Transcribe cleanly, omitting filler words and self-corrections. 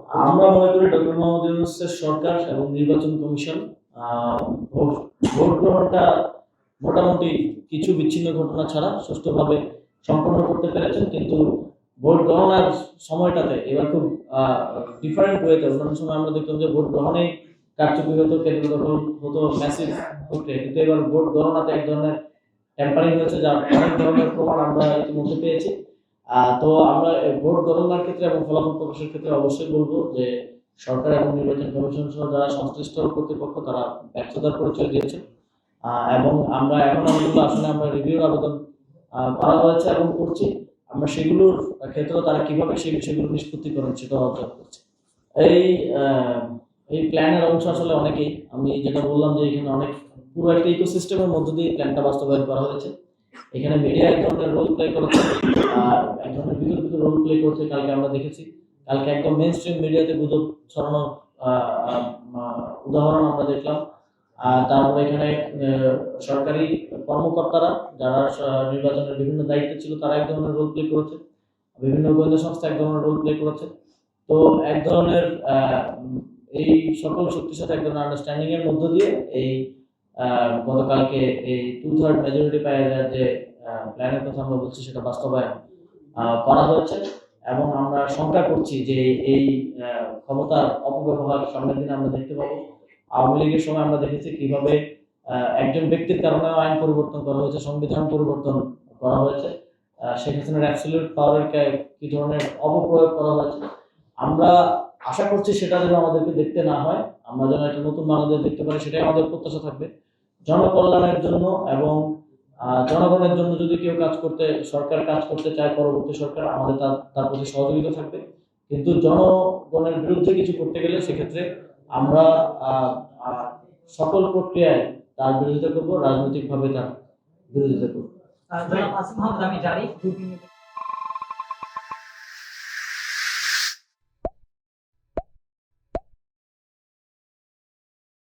আমরা মনে করি ডক্টর মোহাম্মদ ইউনূসের সরকার এবং নির্বাচন কমিশন ভোট ভোট গ্রহণটা মোটামুটি কিছু বিচ্ছিন্ন ঘটনা ছাড়া সুষ্ঠুভাবে সম্পন্ন করতে পেরেছেন। কিন্তু ভোট গণনার সময়টাতে এবার খুব ডিফারেন্ট ওয়েতে অন্যান্য সময় আমরা দেখতাম যে ভোট গ্রহণেই কারচুপি হতো, কেন্দ্র দখল হতো ম্যাসিভ প্রক্রিয়া, কিন্তু এবার ভোট গণনাতে এক ধরনের ট্যাম্পারিং হয়েছে, যার অনেক ধরনের প্রমাণ আমরা ইতিমধ্যে পেয়েছি। তো আমরা ভোট গণনার ক্ষেত্রে এবং ফলাফল প্রকাশের ক্ষেত্রে অবশ্যই বলবো যে সরকার এবং নির্বাচন কমিশন সহ যারা সংশ্লিষ্ট কর্তৃপক্ষ তারা ব্যর্থতার পরিচয় দিয়েছে। এবং আমরা এখন অনেকগুলো আসলে আমরা রিভিউর আবেদন করা হয়েছে এবং করছি। আমরা সেগুলোর ক্ষেত্রেও তারা কিভাবে সেই বিষয়গুলো নিষ্পত্তি করেন সেটাও অবজার্ভ করছি। এই এই প্ল্যানের অংশ আসলে অনেকেই, আমি যেটা বললাম যে এখানে অনেক পুরো একটা ইকোসিস্টেমের মধ্য দিয়ে প্ল্যানটা বাস্তবায়ন করা হয়েছে। এখানে মিডিয়া এক ধরনের রোল প্লে করেছে, এক ধরনের বিতর্কিত রোল প্লে করছে। কালকে আমরা দেখেছি, কালকে একদম মেইন স্ট্রিম মিডিয়াতে গুজব ছড়ানোর উদাহরণ আমরা দেখলাম। তারপরে এখানে সরকারি কর্মকর্তারা যারা নির্বাচনের বিভিন্ন দায়িত্বে ছিল তারা এক ধরনের রোল প্লে করেছে, বিভিন্ন গোয়েন্দা সংস্থা এক ধরনের রোল প্লে করেছে। তো এক ধরনের এই সকল শক্তির সাথে এক ধরনের আন্ডারস্ট্যান্ডিং এর মধ্য দিয়ে এই গতকালকে এই 2/3 মেজরিটি পাওয়া যায় যে প্ল্যানের কথা আমরা বলছি সেটা বাস্তবায়ন করা হয়েছে। এবং আমরা শঙ্কা করছি যে এই ক্ষমতার অপব্যবহার সামনের দিনে আমরা দেখতে পাবো। আওয়ামী লীগের সময় আমরা দেখেছি কিভাবে একজন ব্যক্তির কারণে আইন পরিবর্তন করা হয়েছে, সংবিধান পরিবর্তন করা হয়েছে, শেখ হাসিনার অ্যাবসলিউট পাওয়ারের কি ধরনের অপপ্রয়োগ করা হয়েছে। আমরা আশা করছি সেটা যেন আমাদেরকে দেখতে না হয়, আমরা যেন একটা নতুন বাংলাদেশ দেখতে পারি, সেটাই আমাদের প্রত্যাশা থাকবে। জনকল্যাণের জন্য এবং জনগণের জন্য যদি কেউ সরকার কাজ করতে চায়, পরবর্তী সরকার আমাদের তার প্রতি সহযোগিতা থাকবে। কিন্তু জনগণের বিরুদ্ধে কিছু করতে গেলে সেক্ষেত্রে আমরা সকল প্রক্রিয়ায় তার বিরোধিতা করব, রাজনৈতিকভাবে তার বিরোধিতা করব।